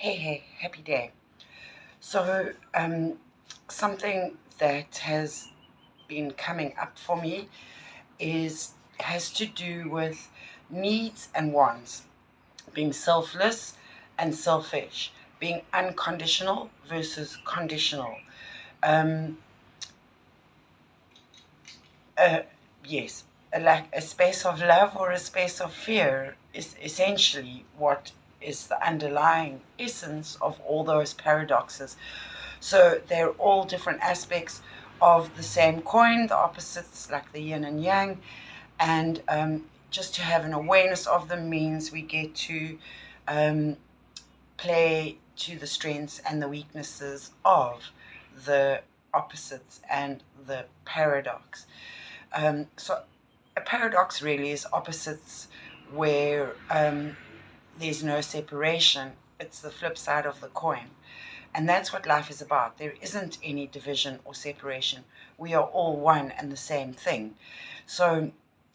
Hey, happy day. So, something that has been coming up for me has to do with needs and wants, being selfless and selfish, being unconditional versus conditional. Um, uh, yes, a space of love or a space of fear is essentially what is the underlying essence of all those paradoxes. So they're all different aspects of the same coin, the opposites like the yin and yang, and just to have an awareness of them means we get to um, play to the strengths and the weaknesses of the opposites and the paradox. So a paradox really is opposites where there's no separation. It's the flip side of the coin. And that's what life is about. There isn't any division or separation. We are all one and the same thing. So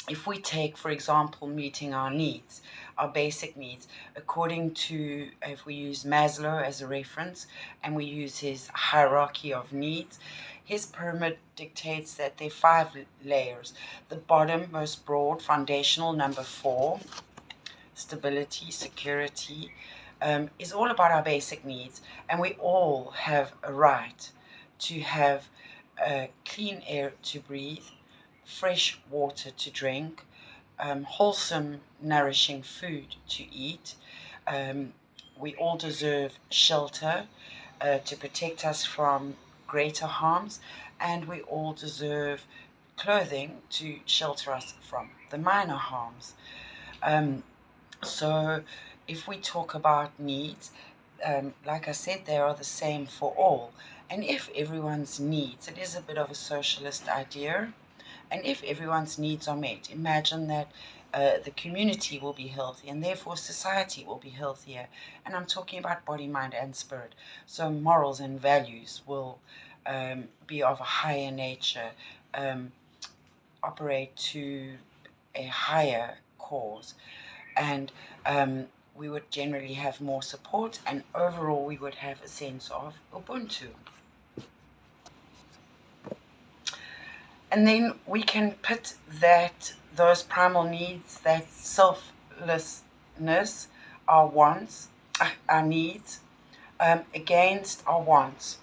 if we take, for example, meeting our needs, our basic needs, according to, if we use Maslow as a reference and we use his hierarchy of needs, his pyramid dictates that there are 5 layers. The bottom, most broad, foundational, number 4, stability, security, is all about our basic needs. And we all have a right to have clean air to breathe, fresh water to drink, wholesome, nourishing food to eat. We all deserve shelter to protect us from greater harms, and we all deserve clothing to shelter us from the minor harms. Um, so, if we talk about needs, like I said, they are the same for all. And if everyone's needs, it is a bit of a socialist idea, and if everyone's needs are met, imagine that the community will be healthy and therefore society will be healthier. And I'm talking about body, mind, and spirit. So, morals and values will be of a higher nature, um, operate to a higher cause, and we would generally have more support, and overall we would have a sense of Ubuntu. And then we can put those primal needs, that selflessness, our wants, our needs, against our wants.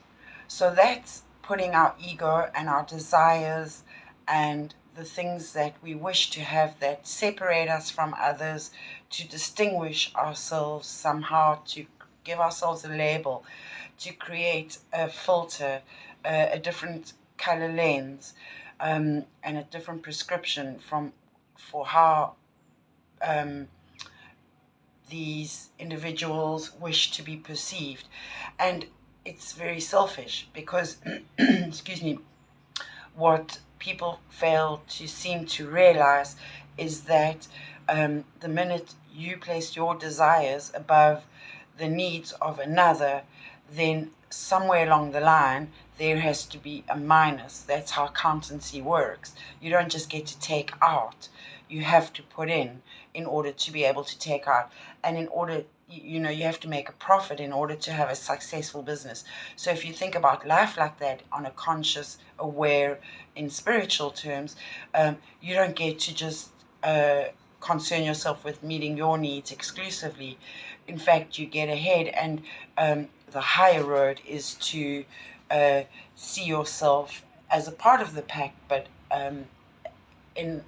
So that's putting our ego and our desires and the things that we wish to have that separate us from others, to distinguish ourselves somehow, to give ourselves a label, to create a filter, a different color lens, and a different prescription for how um, these individuals wish to be perceived. And it's very selfish because, excuse me, what people fail to seem to realize is that the minute you place your desires above the needs of another, then somewhere along the line there has to be a minus. That's how accountancy works. You don't just get to take out, you have to put in order to be able to take out. And in order, you have to make a profit in order to have a successful business. So if you think about life like that on a conscious, aware, in spiritual terms, you don't get to just concern yourself with meeting your needs exclusively. In fact, you get ahead, and the higher road is to see yourself as a part of the pack, but in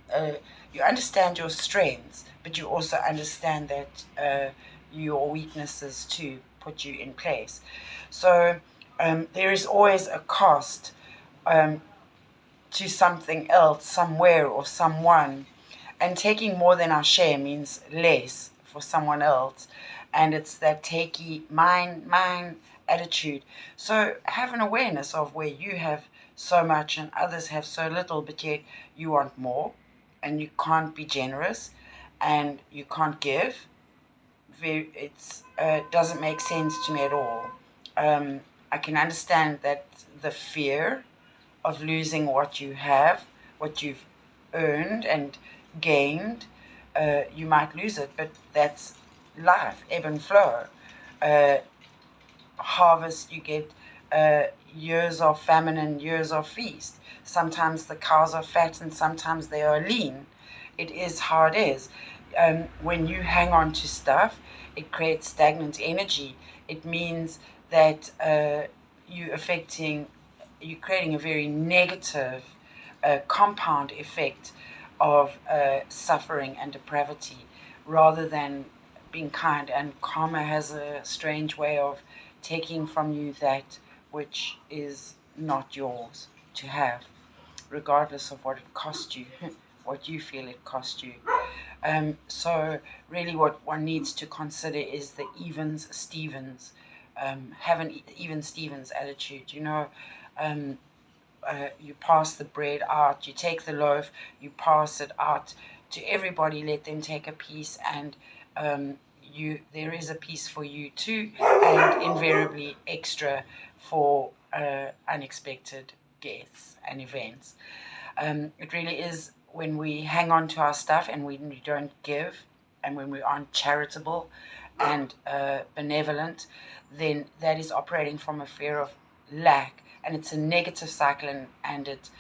you understand your strengths, but you also understand that your weaknesses too put you in place. So there is always a cost um, to something else, somewhere, or someone. And taking more than our share means less for someone else. And it's that takey, mine attitude. So have an awareness of where you have so much and others have so little, but yet you want more and you can't be generous and you can't give. It doesn't make sense to me at all. I can understand that the fear of losing what you have, what you've earned and gained, you might lose it, but that's life, ebb and flow. Uh, harvest, you get years of famine and years of feast. Sometimes the cows are fat and sometimes they are lean. It is how it is. When you hang on to stuff, it creates stagnant energy. It means that you're creating a very negative compound effect of suffering and depravity, rather than being kind. And karma has a strange way of taking from you that which is not yours to have, regardless of what it cost you, what you feel it cost you. So really what one needs to consider is the evens Stevens. Have an even Stevens attitude. You pass the bread out, you take the loaf, you pass it out to everybody, let them take a piece, and there is a piece for you too, and invariably extra for unexpected guests and events. It really is, when we hang on to our stuff and when we don't give, and when we aren't charitable and benevolent, then that is operating from a fear of lack, and it's a negative cycle, and it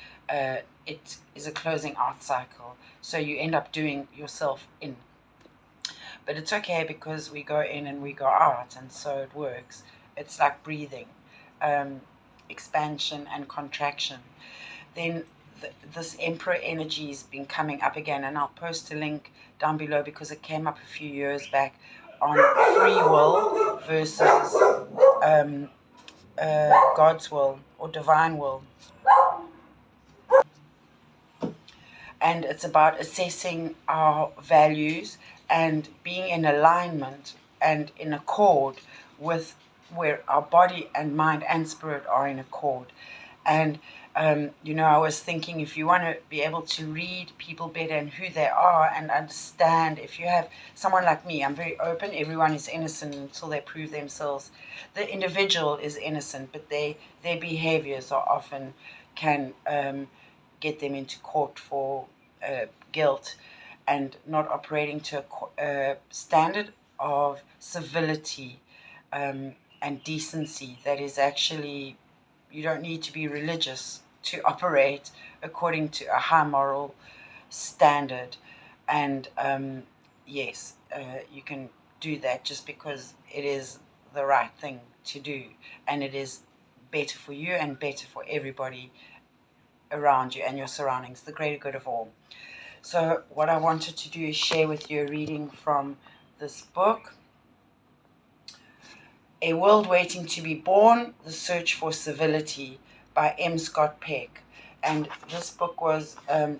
is a closing out cycle. So you end up doing yourself in. But it's okay, because we go in and we go out, and so it works. It's like breathing, expansion and contraction. Then this Emperor energy has been coming up again, and I'll post a link down below because it came up a few years back on free will versus God's will or divine will. And it's about assessing our values and being in alignment and in accord with where our body and mind and spirit are in accord. And I was thinking, if you want to be able to read people better and who they are and understand, if you have someone like me, I'm very open. Everyone is innocent until they prove themselves. The individual is innocent, but their behaviors are often can get them into court for guilt and not operating to a standard of civility and decency that is actually. You don't need to be religious to operate according to a high moral standard. And yes, you can do that just because it is the right thing to do. And it is better for you and better for everybody around you and your surroundings, the greater good of all. So what I wanted to do is share with you a reading from this book, A World Waiting to be Born, The Search for Civility by M. Scott Peck. And this book was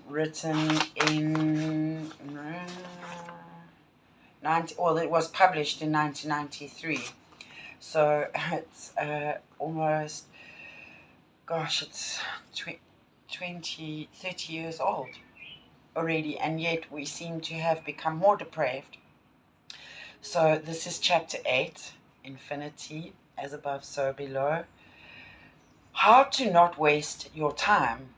written in it was published in 1993. So it's almost, it's 30 years old already, and yet we seem to have become more depraved. So this is chapter 8. Infinity, as above, so below. How to not waste your time.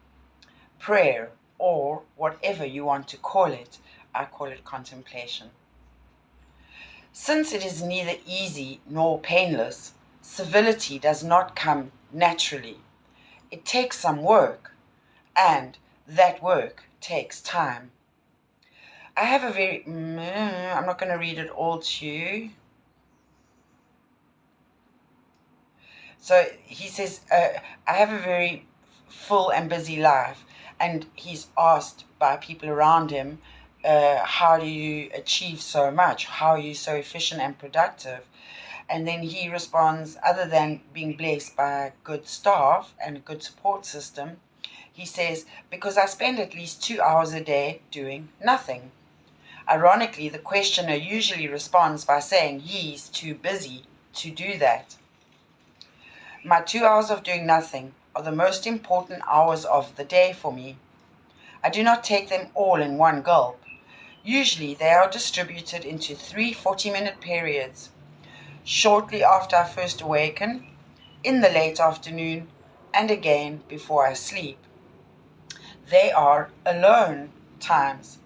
Prayer, or whatever you want to call it. I call it contemplation. Since it is neither easy nor painless, civility does not come naturally. It takes some work, and that work takes time. I have a very... I'm not going to read it all to you. So he says, I have a very full and busy life. And he's asked by people around him, how do you achieve so much? How are you so efficient and productive? And then he responds, other than being blessed by a good staff and a good support system, he says, because I spend at least 2 hours a day doing nothing. Ironically, the questioner usually responds by saying he's too busy to do that. My 2 hours of doing nothing are the most important hours of the day for me. I do not take them all in one gulp. Usually they are distributed into 3 40-minute periods. Shortly after I first awaken, in the late afternoon, and again before I sleep. They are alone times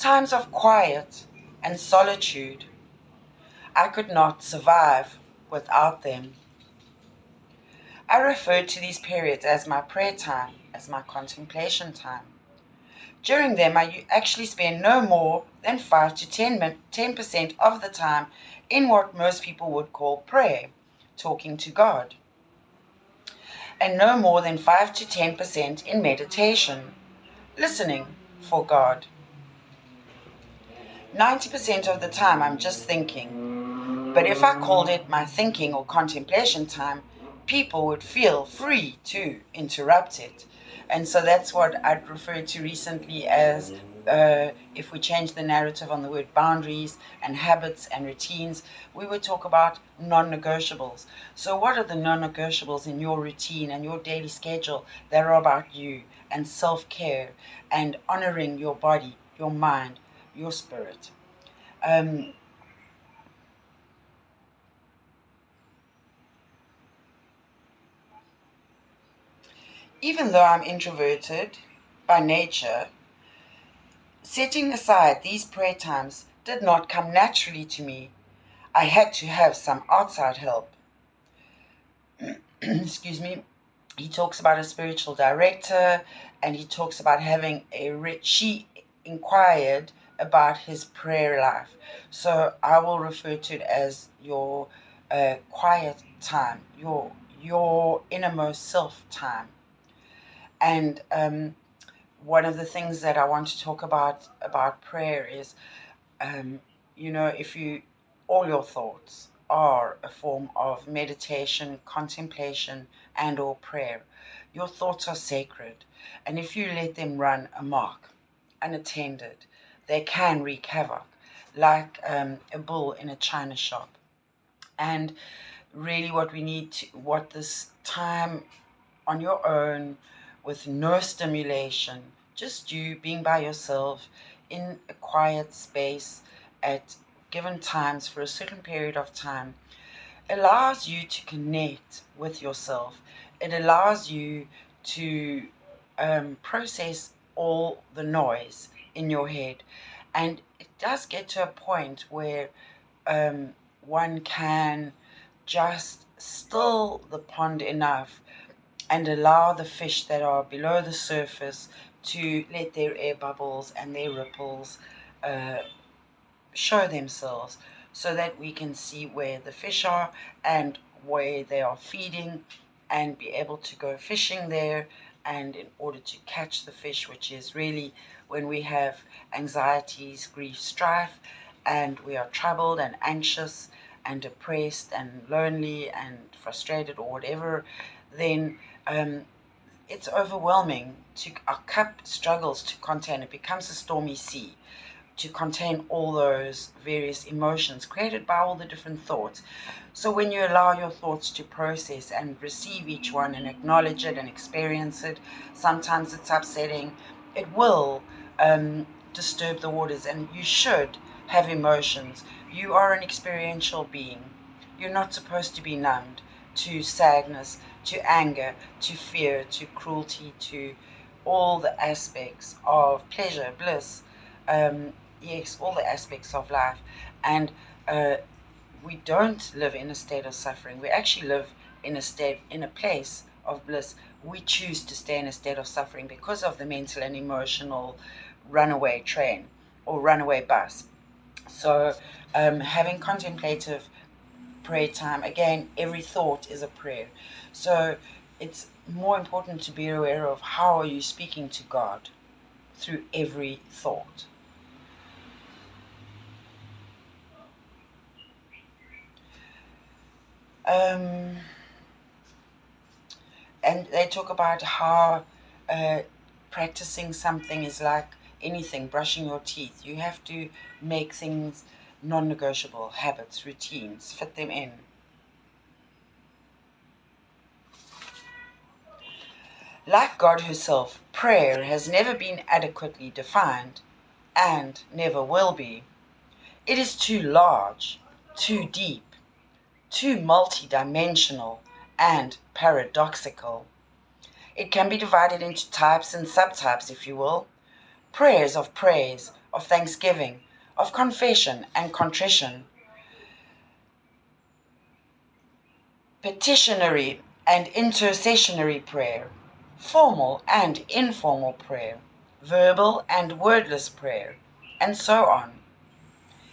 of quiet and solitude. I could not survive without them. I refer to these periods as my prayer time, as my contemplation time. During them, I actually spend no more than 5 to 10% of the time in what most people would call prayer, talking to God, and no more than 5 to 10% in meditation, listening for God. 90% of the time, I'm just thinking. But if I called it my thinking or contemplation time, people would feel free to interrupt it. And so that's what I'd referred to recently as if we change the narrative on the word boundaries and habits and routines, we would talk about non-negotiables. So what are the non-negotiables in your routine and your daily schedule that are about you and self-care and honoring your body, your mind, your spirit? Even though I'm introverted by nature, setting aside these prayer times did not come naturally to me. I had to have some outside help. Excuse me. He talks about a spiritual director, and he talks about having she inquired about his prayer life. So I will refer to it as your quiet time, your innermost self time. And one of the things that I want to talk about prayer is, um, if all your thoughts are a form of meditation, contemplation, and or prayer, your thoughts are sacred, and if you let them run amok, unattended, they can wreak havoc, like a bull in a china shop. And really, what this time on your own, with no stimulation, just you being by yourself in a quiet space at given times for a certain period of time, allows you to connect with yourself. It allows you to process all the noise in your head. And it does get to a point where one can just still the pond enough and allow the fish that are below the surface to let their air bubbles and their ripples uh, show themselves, so that we can see where the fish are and where they are feeding, and be able to go fishing there. And in order to catch the fish, which is really when we have anxieties, grief, strife, and we are troubled and anxious and depressed and lonely and frustrated or whatever, then it's overwhelming. Our cup struggles to contain. It becomes a stormy sea to contain all those various emotions created by all the different thoughts. So when you allow your thoughts to process and receive each one and acknowledge it and experience it, sometimes it's upsetting. It will disturb the waters, and you should have emotions. You are an experiential being. You're not supposed to be numbed to sadness, to anger, to fear, to cruelty, to all the aspects of pleasure, bliss, yes, all the aspects of life. And we don't live in a state of suffering. We actually live in a place of bliss. We choose to stay in a state of suffering because of the mental and emotional runaway train or runaway bus. So having contemplative prayer time, again, every thought is a prayer. So it's more important to be aware of how are you speaking to God through every thought. And they talk about how practicing something is like anything, brushing your teeth. You have to make things non-negotiable, habits, routines, fit them in. Like God herself, prayer has never been adequately defined and never will be. It is too large, too deep, too multidimensional, and paradoxical. It can be divided into types and subtypes, if you will. Prayers of praise, of thanksgiving, of confession and contrition. Petitionary and intercessionary prayer, formal and informal prayer, verbal and wordless prayer, and so on.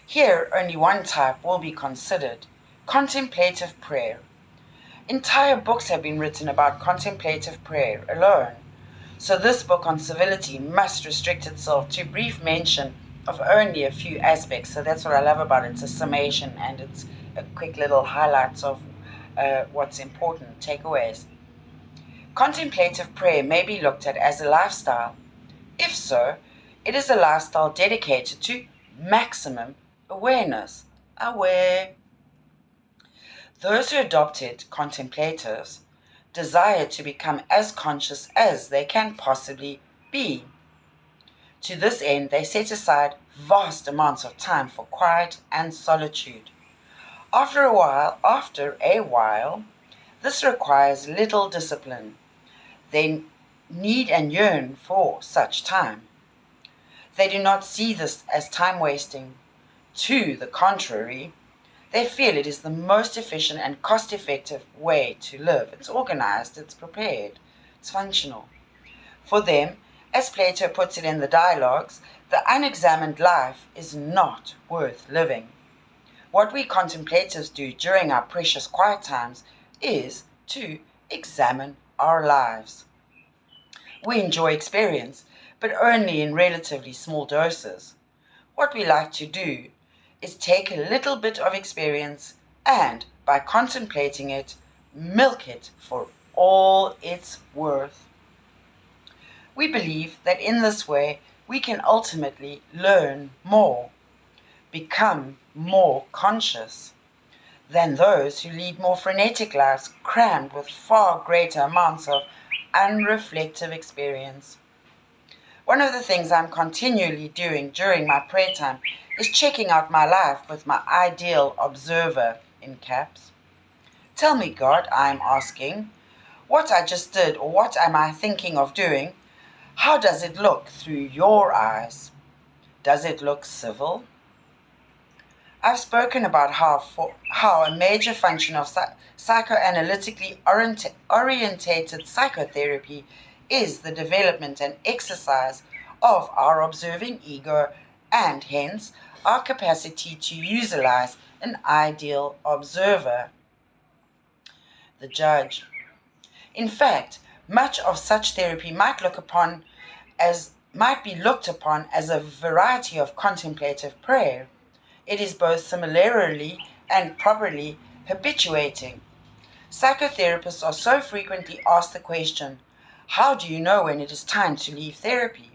Here, only one type will be considered: contemplative prayer. Entire books have been written about contemplative prayer alone, so this book on civility must restrict itself to brief mention of only a few aspects. So that's what I love about it. It's a summation and it's a quick little highlights of what's important, takeaways. Contemplative prayer may be looked at as a lifestyle. If so, it is a lifestyle dedicated to maximum awareness. Aware. Those who adopted contemplatives desire to become as conscious as they can possibly be. To this end, they set aside vast amounts of time for quiet and solitude. After a while, this requires little discipline. They need and yearn for such time. They do not see this as time wasting. To the contrary, they feel it is the most efficient and cost-effective way to live. It's organized, it's prepared, it's functional. For them, as Plato puts it in the dialogues, the unexamined life is not worth living. What we contemplators do during our precious quiet times is to examine our lives. We enjoy experience, but only in relatively small doses. What we like to do is take a little bit of experience and, by contemplating it, milk it for all it's worth. We believe that in this way we can ultimately learn more, become more conscious than those who lead more frenetic lives crammed with far greater amounts of unreflective experience. One of the things I'm continually doing during my prayer time is checking out my life with my ideal observer, in caps. Tell me, God, I'm asking, what I just did or what am I thinking of doing? How does it look through your eyes? Does it look civil? I've spoken about how a major function of psychoanalytically orientated psychotherapy is the development and exercise of our observing ego and hence our capacity to utilize an ideal observer, the judge. In fact, much of such therapy might be looked upon as a variety of contemplative prayer. It is both similarly and properly habituating. Psychotherapists are so frequently asked the question, how do you know when it is time to leave therapy?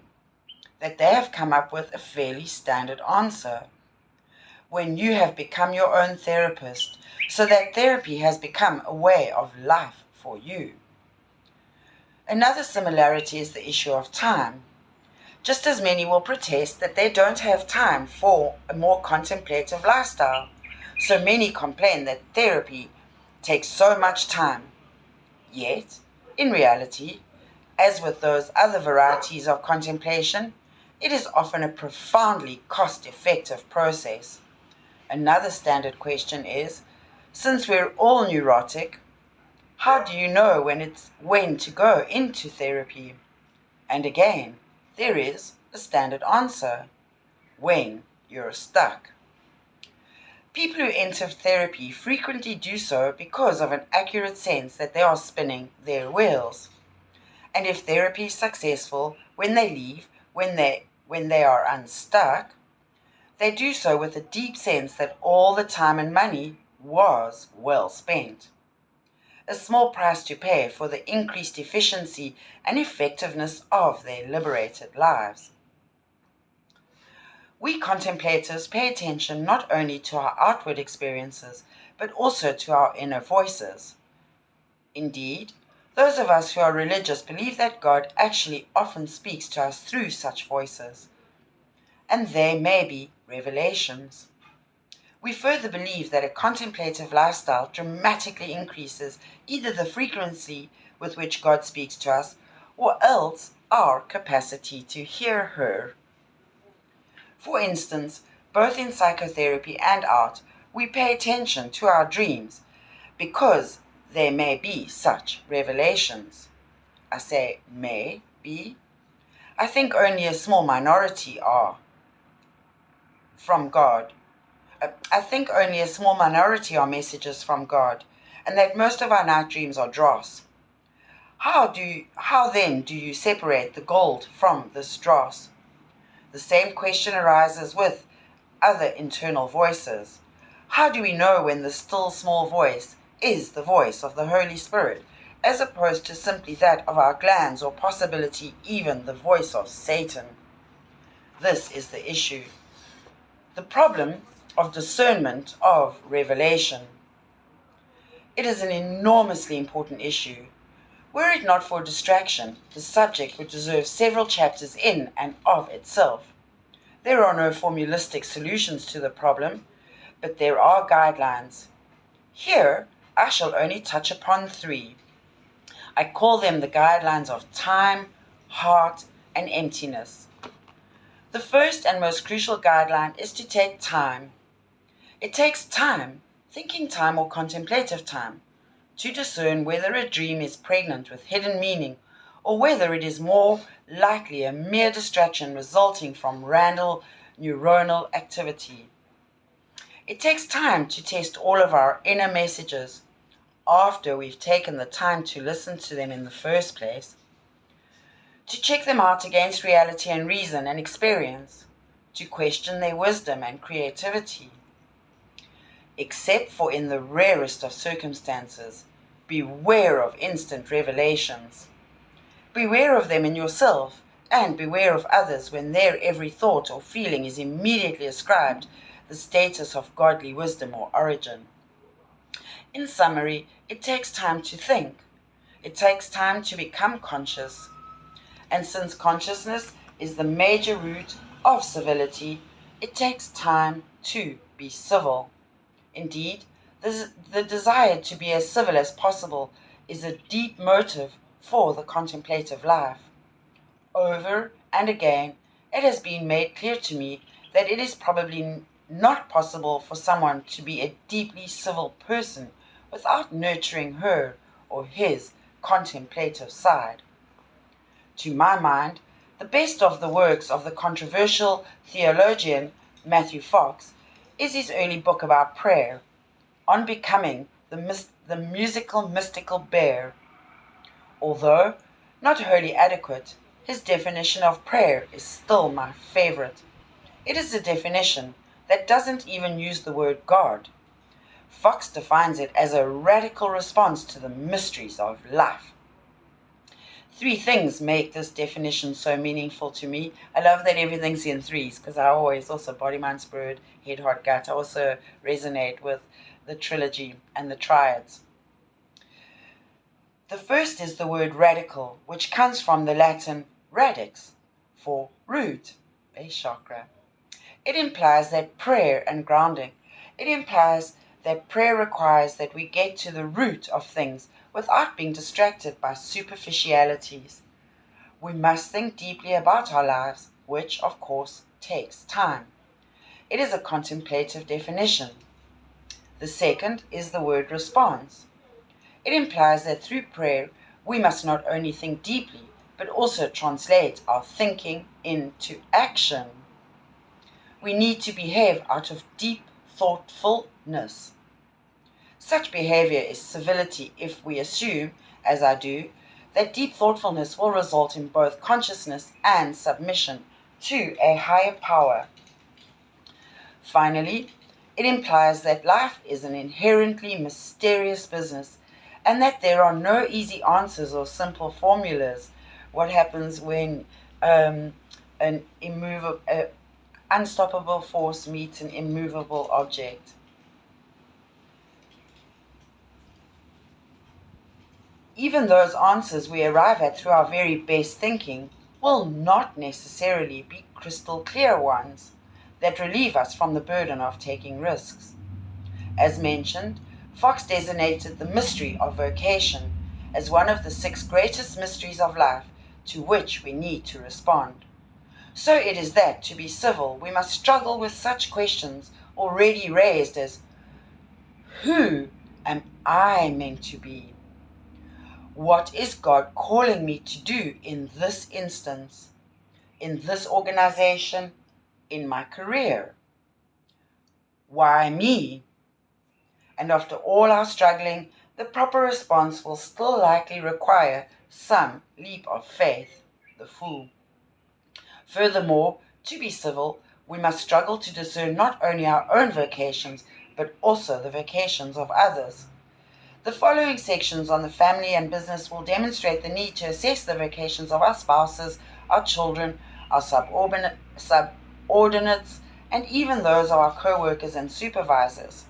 That they have come up with a fairly standard answer. When you have become your own therapist, so that therapy has become a way of life for you. Another similarity is the issue of time. Just as many will protest that they don't have time for a more contemplative lifestyle, so many complain that therapy takes so much time. Yet, in reality, as with those other varieties of contemplation, it is often a profoundly cost-effective process. Another standard question is, since we're all neurotic, how do you know when to go into therapy? And again, there is a standard answer: when you're stuck. People who enter therapy frequently do so because of an accurate sense that they are spinning their wheels. And if therapy is successful when they leave, when they are unstuck, they do so with a deep sense that all the time and money was well spent. A small price to pay for the increased efficiency and effectiveness of their liberated lives. We contemplators pay attention not only to our outward experiences, but also to our inner voices. Indeed, those of us who are religious believe that God actually often speaks to us through such voices, and they may be revelations. We further believe that a contemplative lifestyle dramatically increases either the frequency with which God speaks to us, or else our capacity to hear her. For instance, both in psychotherapy and art, we pay attention to our dreams because there may be such revelations. I say may be. I think only a small minority are from God. I think only a small minority are messages from God, and that most of our night dreams are dross. How then do you separate the gold from this dross? The same question arises with other internal voices. How do we know when the still small voice is the voice of the Holy Spirit, as opposed to simply that of our glands, or possibility even the voice of Satan? This is the issue. The problem of discernment of revelation. It is an enormously important issue. Were it not for distraction, the subject would deserve several chapters in and of itself. There are no formulistic solutions to the problem, but there are guidelines. Here, I shall only touch upon 3. I call them the guidelines of time, heart, and emptiness. The first and most crucial guideline is to take time. It takes time, thinking time or contemplative time, to discern whether a dream is pregnant with hidden meaning, or whether it is more likely a mere distraction resulting from random neuronal activity. It takes time to test all of our inner messages after we've taken the time to listen to them in the first place, to check them out against reality and reason and experience, to question their wisdom and creativity. Except for in the rarest of circumstances, beware of instant revelations. Beware of them in yourself, and beware of others when their every thought or feeling is immediately ascribed the status of godly wisdom or origin. In summary, it takes time to think. It takes time to become conscious. And since consciousness is the major root of civility, it takes time to be civil. Indeed, the desire to be as civil as possible is a deep motive for the contemplative life. Over and again, it has been made clear to me that it is probably not possible for someone to be a deeply civil person without nurturing her or his contemplative side. To my mind, the best of the works of the controversial theologian Matthew Fox is his early book about prayer, On Becoming the Musical Mystical Bear. Although not wholly adequate, his definition of prayer is still my favorite. It is a definition that doesn't even use the word God. Fox defines it as a radical response to the mysteries of life. 3 things make this definition so meaningful to me. I love that everything's in 3s, because I always also body, mind, spirit, head, heart, gut. I also resonate with the trilogy and the triads. The first is the word radical, which comes from the Latin radix, for root, base chakra. It implies that prayer and grounding. It implies that prayer requires that we get to the root of things without being distracted by superficialities. We must think deeply about our lives, which, of course, takes time. It is a contemplative definition. The second is the word response. It implies that through prayer, we must not only think deeply, but also translate our thinking into action. We need to behave out of deep thoughtfulness. Such behavior is civility if we assume, as I do, that deep thoughtfulness will result in both consciousness and submission to a higher power. Finally, it implies that life is an inherently mysterious business and that there are no easy answers or simple formulas. What happens when an unstoppable force meets an immovable object? Even those answers we arrive at through our very best thinking will not necessarily be crystal clear ones that relieve us from the burden of taking risks. As mentioned, Fox designated the mystery of vocation as one of the 6 greatest mysteries of life to which we need to respond. So it is that, to be civil, we must struggle with such questions already raised as who am I meant to be? What is God calling me to do in this instance, in this organization, in my career? Why me? And after all our struggling, the proper response will still likely require some leap of faith, the fool. Furthermore, to be civil, we must struggle to discern not only our own vocations, but also the vocations of others. The following sections on the family and business will demonstrate the need to assess the vocations of our spouses, our children, our subordinates, and even those of our co-workers and supervisors,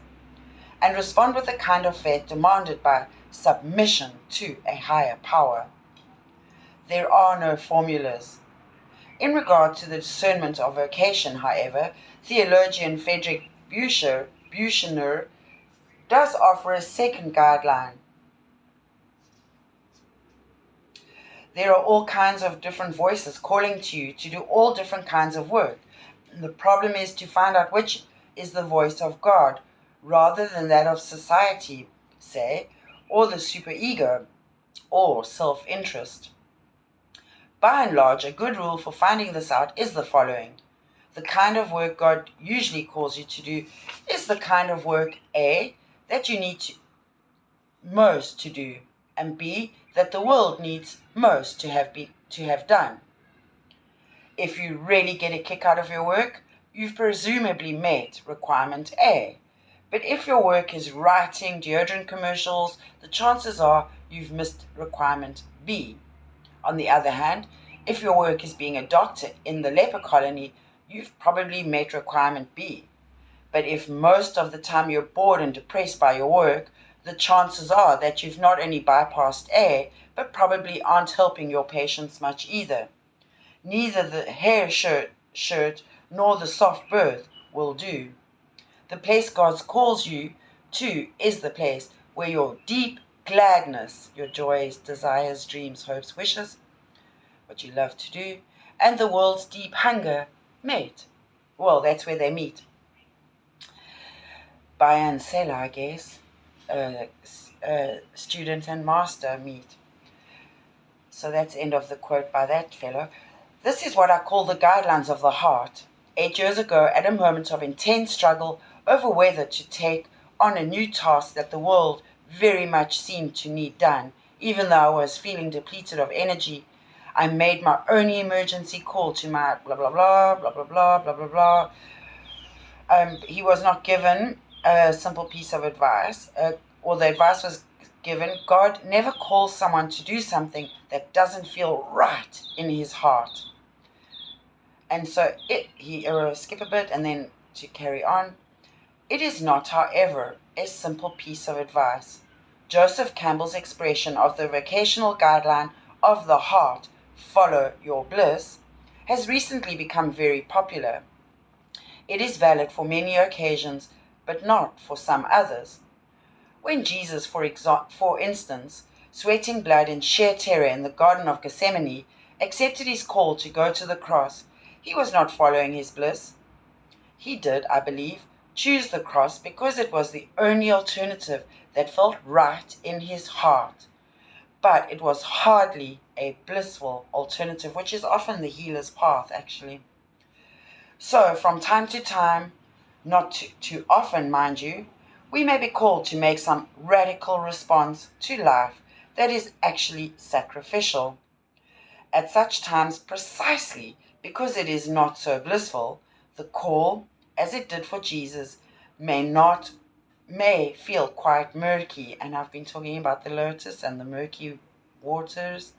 and respond with the kind of faith demanded by submission to a higher power. There are no formulas. In regard to the discernment of vocation, however, theologian Friedrich Buechner does offer a second guideline. There are all kinds of different voices calling to you to do all different kinds of work. The problem is to find out which is the voice of God, rather than that of society, say, or the superego, or self-interest. By and large, a good rule for finding this out is the following. The kind of work God usually calls you to do is the kind of work, A, that you need most to do, and B, that the world needs most to have done. If you really get a kick out of your work, you've presumably met requirement A. But if your work is writing deodorant commercials, the chances are you've missed requirement B. On the other hand, if your work is being a doctor in the leper colony, you've probably met requirement B. But if most of the time you're bored and depressed by your work, the chances are that you've not only bypassed A, but probably aren't helping your patients much either. Neither the hair shirt nor the soft berth will do. The place God calls you to is the place where your deep gladness, your joys, desires, dreams, hopes, wishes, what you love to do, and the world's deep hunger meet. Well, that's where they meet. Buyer and seller, I guess. Student and master meet. So that's the end of the quote by that fellow. This is what I call the guidelines of the heart. 8 years ago, at a moment of intense struggle over whether to take on a new task that the world very much seemed to need done, even though I was feeling depleted of energy, I made my only emergency call to my blah, blah, blah, blah, blah, blah, blah, blah, blah. He was not given a simple piece of advice, or the advice was given, God never calls someone to do something that doesn't feel right in his heart. And so he skip a bit and then to carry on. It is not, however, a simple piece of advice. Joseph Campbell's expression of the vocational guideline of the heart, follow your bliss, has recently become very popular. It is valid for many occasions, but not for some others. When Jesus, for instance, sweating blood in sheer terror in the Garden of Gethsemane, accepted his call to go to the cross, he was not following his bliss. He did, I believe, choose the cross because it was the only alternative that felt right in his heart. But it was hardly a blissful alternative, which is often the healer's path, actually. So, from time to time, not too often, mind you, we may be called to make some radical response to life that is actually sacrificial. At such times, precisely because it is not so blissful, the call, as it did for Jesus, may feel quite murky. And I've been talking about the lotus and the murky waters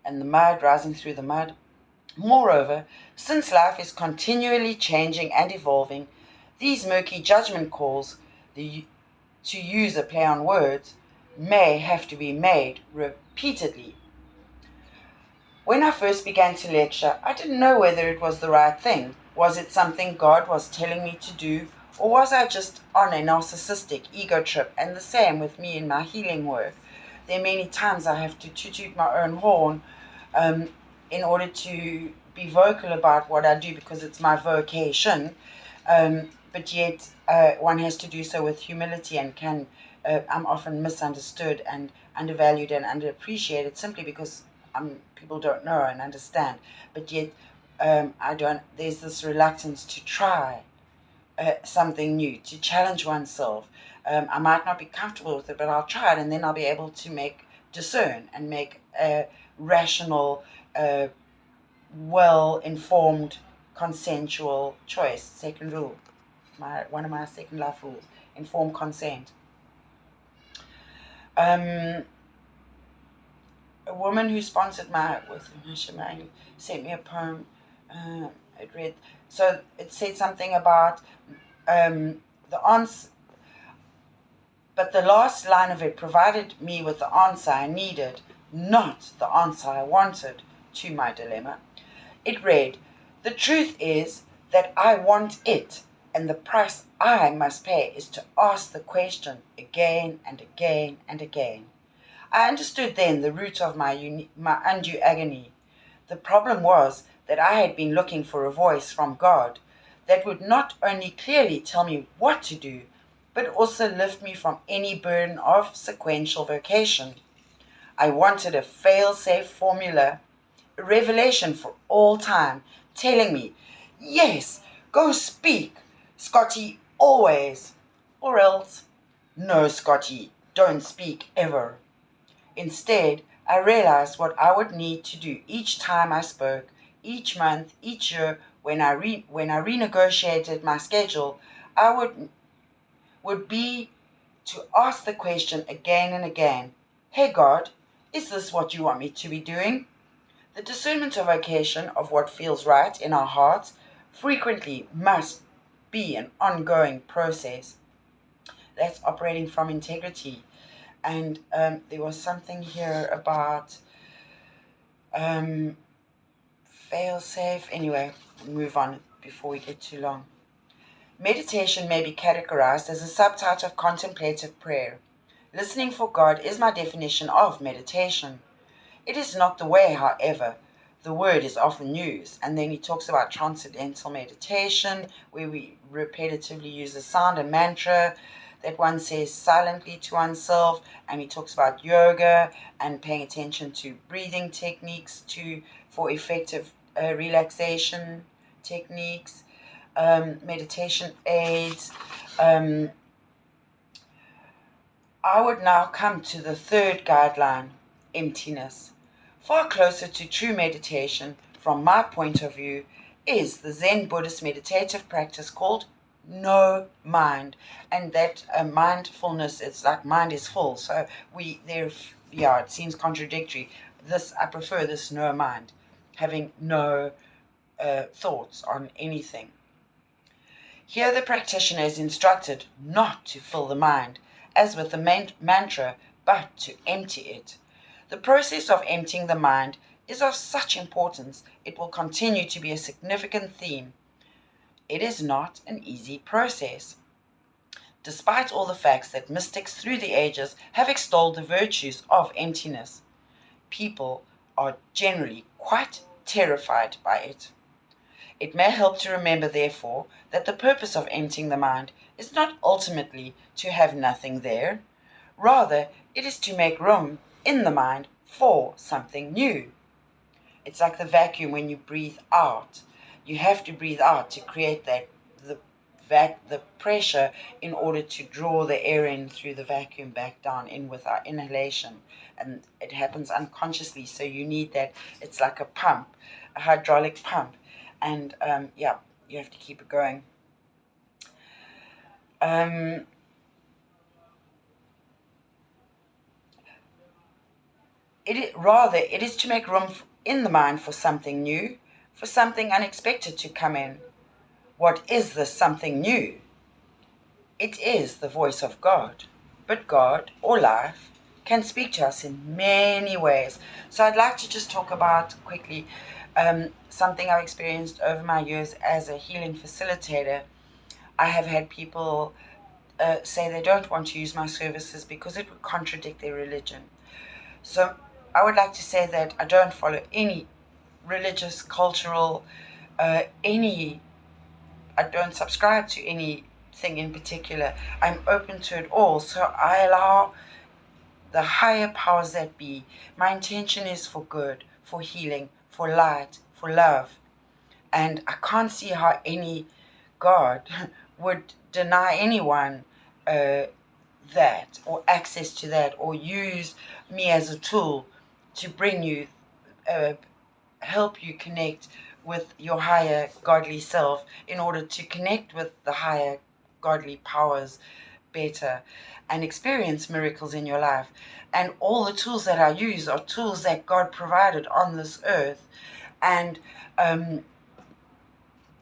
and the mud rising through the mud. Moreover, since life is continually changing and evolving, these murky judgment calls, to use a play on words, may have to be made repeatedly. When I first began to lecture, I didn't know whether it was the right thing. Was it something God was telling me to do, or was I just on a narcissistic ego trip? And the same with me in my healing work. There are many times I have to toot my own horn in order to be vocal about what I do because it's my vocation. But but yet one has to do so with humility, and I'm often misunderstood and undervalued and underappreciated simply because people don't know and understand. But yet I don't. There's this reluctance to try something new, to challenge oneself. I might not be comfortable with it, but I'll try it, and then I'll be able to discern and make a rational, well-informed, consensual choice. Second rule, one of my second life rules: informed consent. A woman who sponsored my shemang sent me a poem. It read, so it said something about the answer, but the last line of it provided me with the answer I needed, not the answer I wanted, to my dilemma. It read, "The truth is that I want it, and the price I must pay is to ask the question again and again and again." I understood then the root of my undue agony. The problem was that I had been looking for a voice from God that would not only clearly tell me what to do, but also lift me from any burden of sequential vocation. I wanted a fail-safe formula, a revelation for all time, telling me, yes, go speak, Scotty, always, or else, no, Scotty, don't speak ever. Instead, I realized what I would need to do each time I spoke, each month, each year, when I renegotiated my schedule. I would be to ask the question again and again, "Hey God, is this what you want me to be doing?" The discernment of vocation, of what feels right in our hearts, frequently must be an ongoing process. That's operating from integrity. And there was something here about fail safe. Anyway, move on before we get too long. Meditation may be categorized as a subtype of contemplative prayer. Listening for God is my definition of meditation. It is not the way, however. The word is often used, and then he talks about transcendental meditation, where we repetitively use a sound, a mantra that one says silently to oneself, and he talks about yoga and paying attention to breathing techniques for effective relaxation techniques, meditation aids. I would now come to the third guideline, emptiness. Far closer to true meditation, from my point of view, is the Zen Buddhist meditative practice called no mind. And that mindfulness, it's like mind is full. So it seems contradictory. I prefer this no mind, having no thoughts on anything. Here the practitioner is instructed not to fill the mind, as with the mantra, but to empty it. The process of emptying the mind is of such importance it will continue to be a significant theme. It is not an easy process. Despite all the facts that mystics through the ages have extolled the virtues of emptiness, people are generally quite terrified by it. It may help to remember, therefore, that the purpose of emptying the mind is not ultimately to have nothing there. Rather, it is to make room in the mind for something new. It's like the vacuum when you breathe out. You have to breathe out to create the pressure in order to draw the air in through the vacuum back down in with our inhalation. And it happens unconsciously, so you need that. It's like a pump, a hydraulic pump. And you have to keep it going. It is to make room in the mind for something new, for something unexpected to come in. What is this something new? It is the voice of God. But God, or life, can speak to us in many ways. So I'd like to just talk about quickly something I've experienced over my years as a healing facilitator. I have had people say they don't want to use my services because it would contradict their religion. So I would like to say that I don't follow any religious, cultural, I don't subscribe to any thing in particular. I'm open to it all. So I allow the higher powers that be. My intention is for good, for healing, for light, for love. And I can't see how any God would deny anyone that, or access to that, or use me as a tool to bring you, help you connect with your higher godly self in order to connect with the higher godly powers better and experience miracles in your life. And all the tools that I use are tools that God provided on this earth. And